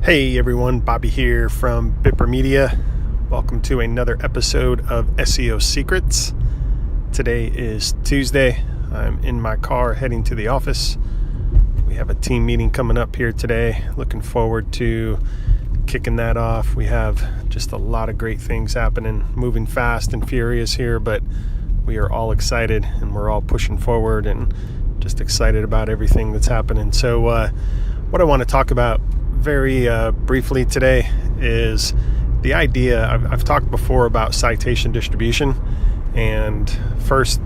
Hey everyone, Bobby here from Bipper Media. Welcome to another episode of SEO Secrets. Today is Tuesday. I'm in my car heading to the office. We have a team meeting coming up here today. Looking forward to kicking that off. We have just a lot of great things happening, moving fast and furious here, but we are all excited and we're all pushing forward and just excited about everything that's happening. So what I want to talk about very briefly today is the idea. I've talked before about citation distribution, and first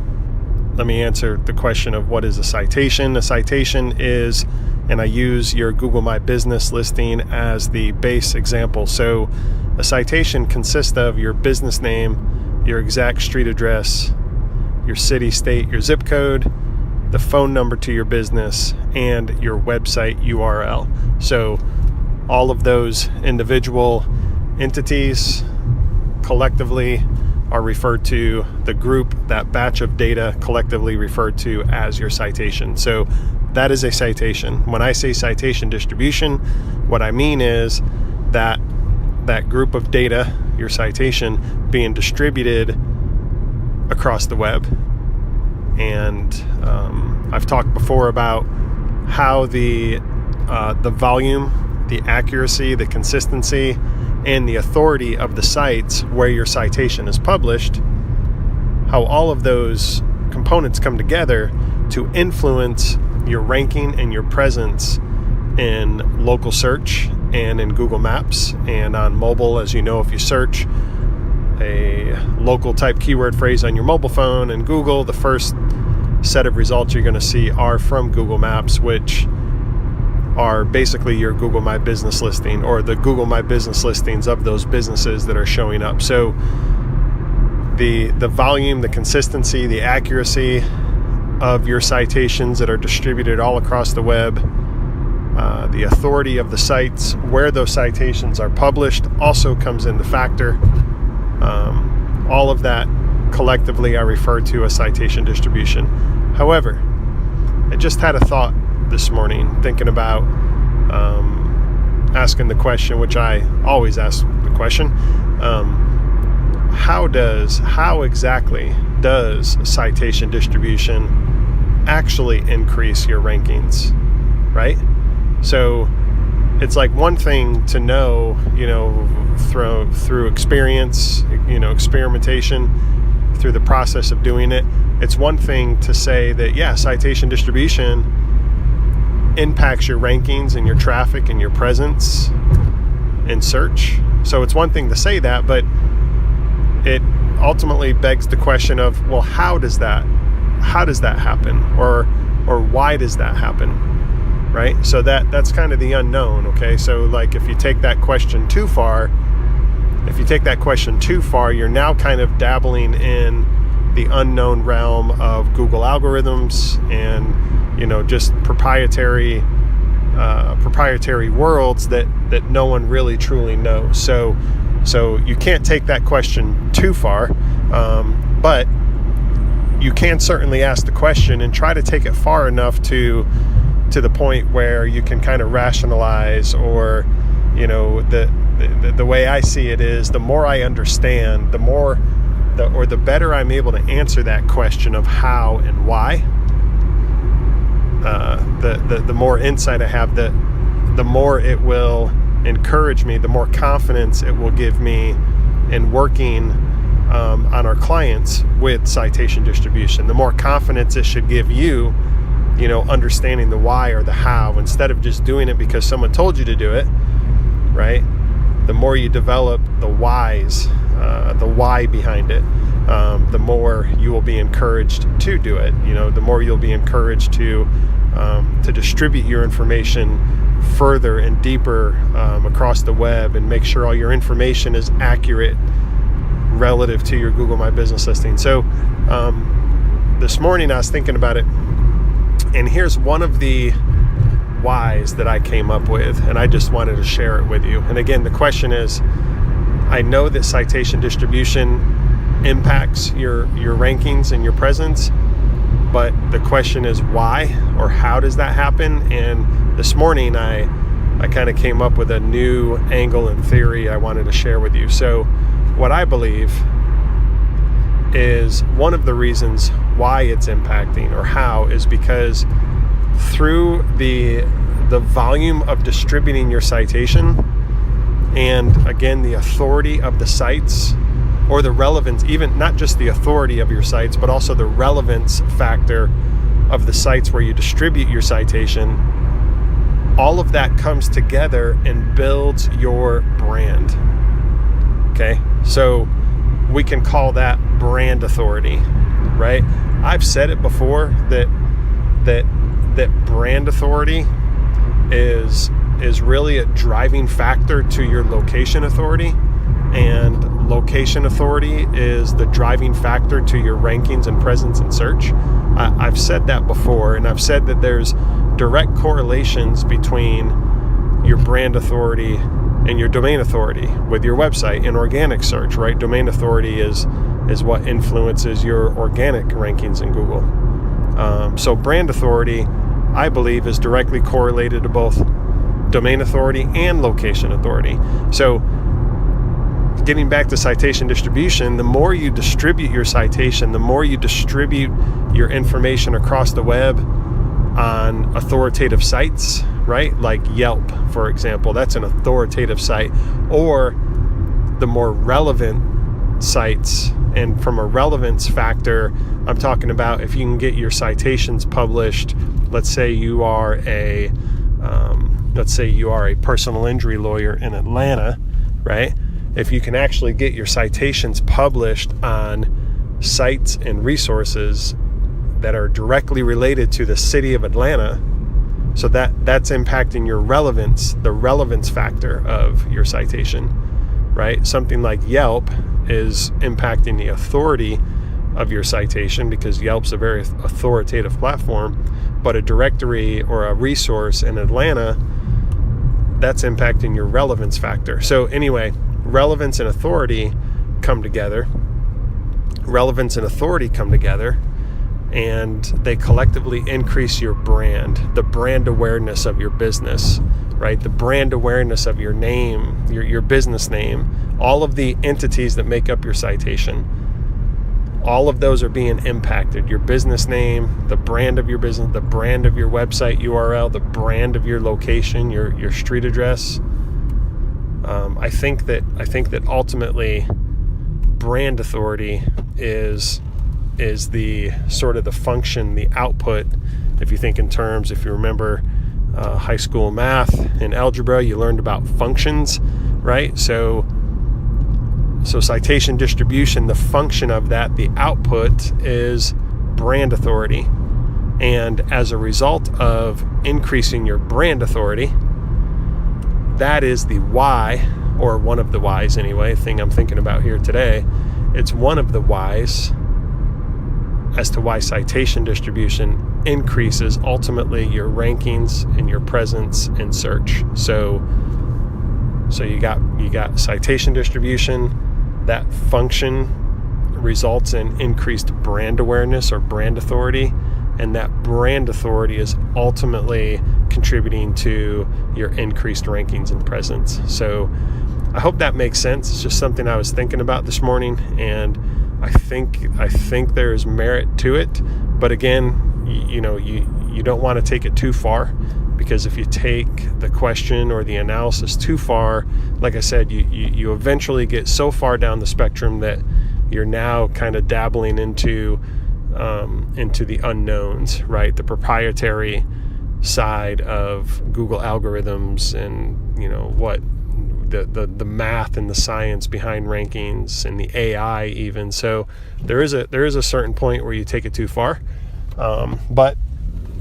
let me answer the question of what is a citation. A citation is, and I use your Google My Business listing as the base example. So a citation consists of your business name, your exact street address, your city, state, your zip code, the phone number to your business, and your website URL. So all of those individual entities collectively are referred to, the group, that batch of data collectively referred to as your citation. So that is a citation. When I say citation distribution, what I mean is that group of data, your citation, being distributed across the web. And I've talked before about how the volume, the accuracy, the consistency, and the authority of the sites where your citation is published, how all of those components come together to influence your ranking and your presence in local search and in Google Maps and on mobile. As you know, if you search a local type keyword phrase on your mobile phone in Google, the first set of results you're going to see are from Google Maps, which are basically your Google My Business listing, or the Google My Business listings of those businesses that are showing up. So the volume, the consistency, the accuracy of your citations that are distributed all across the web, the authority of the sites where those citations are published also comes into factor. All of that collectively I refer to as citation distribution. However, I just had a thought this morning thinking about asking the question, which I always ask the question, how exactly does citation distribution actually increase your rankings, right? So it's like one thing to know, through experience, experimentation, through the process of doing it. It's one thing to say that, yeah, citation distribution impacts your rankings and your traffic and your presence in search. So it's one thing to say that, but it ultimately begs the question of, well, how does that happen, or why does that happen, right? So that's kind of the unknown. Okay, so like if you take that question too far, you're now kind of dabbling in the unknown realm of Google algorithms and just proprietary worlds that no one really truly knows. So you can't take that question too far, but you can certainly ask the question and try to take it far enough to the point where you can kind of rationalize, or the way I see it is, the more I understand, the better I'm able to answer that question of how and why. The more insight I have, the more it will encourage me, the more confidence it will give me in working on our clients with citation distribution. The more confidence it should give you, understanding the why or the how, instead of just doing it because someone told you to do it, right? The more you develop the whys, the why behind it, the more you will be encouraged to do it. The more you'll be encouraged to distribute your information further and deeper across the web, and make sure all your information is accurate relative to your Google My Business listing. So this morning I was thinking about it, and here's one of the whys that I came up with, and I just wanted to share it with you. And again, the question is, I know that citation distribution impacts your rankings and your presence, but the question is why, or how does that happen? And this morning I I kind of came up with a new angle and theory I wanted to share with you. So what I believe is one of the reasons why it's impacting, or how, is because through the volume of distributing your citation, and again, the authority of the sites, or the relevance, even not just the authority of your sites, but also the relevance factor of the sites where you distribute your citation, all of that comes together and builds your brand. Okay, so we can call that brand authority, right? I've said it before that brand authority is really a driving factor to your location authority, and location authority is the driving factor to your rankings and presence in search. I've said that before, and I've said that there's direct correlations between your brand authority and your domain authority with your website in organic search, right? Domain authority is what influences your organic rankings in Google. So brand authority, I believe, is directly correlated to both domain authority and location authority. So getting back to citation distribution, the more you distribute your citation, the more you distribute your information across the web on authoritative sites, right? Like Yelp, for example, that's an authoritative site, or the more relevant sites. And from a relevance factor, I'm talking about if you can get your citations published. Let's say you are a personal injury lawyer in Atlanta, right? If you can actually get your citations published on sites and resources that are directly related to the city of Atlanta, so that's impacting your relevance, the relevance factor of your citation, right? Something like Yelp is impacting the authority of your citation because Yelp's a very authoritative platform, but a directory or a resource in Atlanta, that's impacting your relevance factor. So anyway, relevance and authority come together. Relevance and authority come together, and they collectively increase your brand, the brand awareness of your business, right? The brand awareness of your name, your business name, all of the entities that make up your citation. All of those are being impacted. Your business name, the brand of your business, the brand of your website URL, the brand of your location, your street address. I think that ultimately brand authority is the sort of the function, the output. If you think in terms, if you remember high school math and algebra, you learned about functions, right? So citation distribution, the function of that, the output is brand authority. And as a result of increasing your brand authority, that is the why, or one of the whys anyway, thing I'm thinking about here today. It's one of the whys as to why citation distribution increases ultimately your rankings and your presence in search. So you got citation distribution. That function results in increased brand awareness or brand authority, and that brand authority is ultimately contributing to your increased rankings and presence. So I hope that makes sense. It's just something I was thinking about this morning, and I think there is merit to it. But again, you don't want to take it too far, because if you take the question or the analysis too far, like I said, you eventually get so far down the spectrum that you're now kind of dabbling into the unknowns, right? The proprietary side of Google algorithms, and what the math and the science behind rankings and the AI even. So there is a certain point where you take it too far, but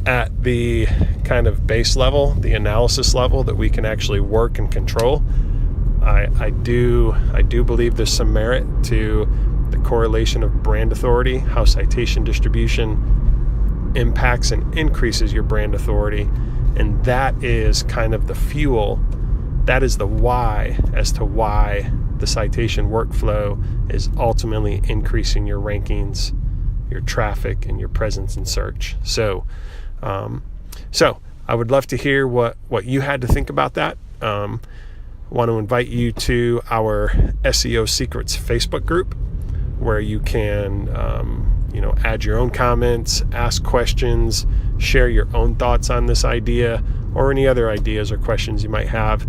at the kind of base level, the analysis level that we can actually work and control, I do believe there's some merit to the correlation of brand authority, how citation distribution impacts and increases your brand authority. And that is kind of the fuel. That is the why as to why the citation workflow is ultimately increasing your rankings, your traffic, and your presence in search. So I would love to hear what you had to think about that. Want to invite you to our SEO Secrets Facebook group, where you can add your own comments, ask questions, share your own thoughts on this idea or any other ideas or questions you might have.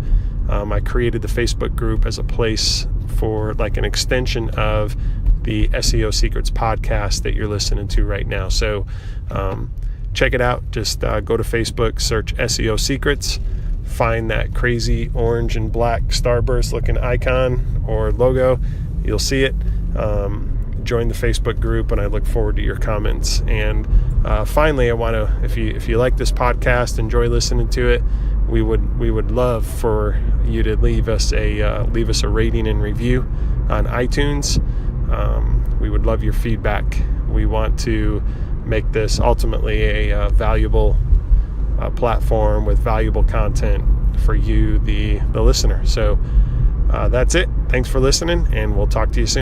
I created the Facebook group as a place for like an extension of the SEO Secrets podcast that you're listening to right now. So check it out. Just go to Facebook, search SEO Secrets, find that crazy orange and black starburst looking icon or logo. You'll see it. Join the Facebook group, and I look forward to your comments. And finally, I want to, if you like this podcast, enjoy listening to it, we would love for you to leave us a rating and review on iTunes. We would love your feedback. We want to make this ultimately a valuable platform with valuable content for you, the listener. So that's it. Thanks for listening, and we'll talk to you soon.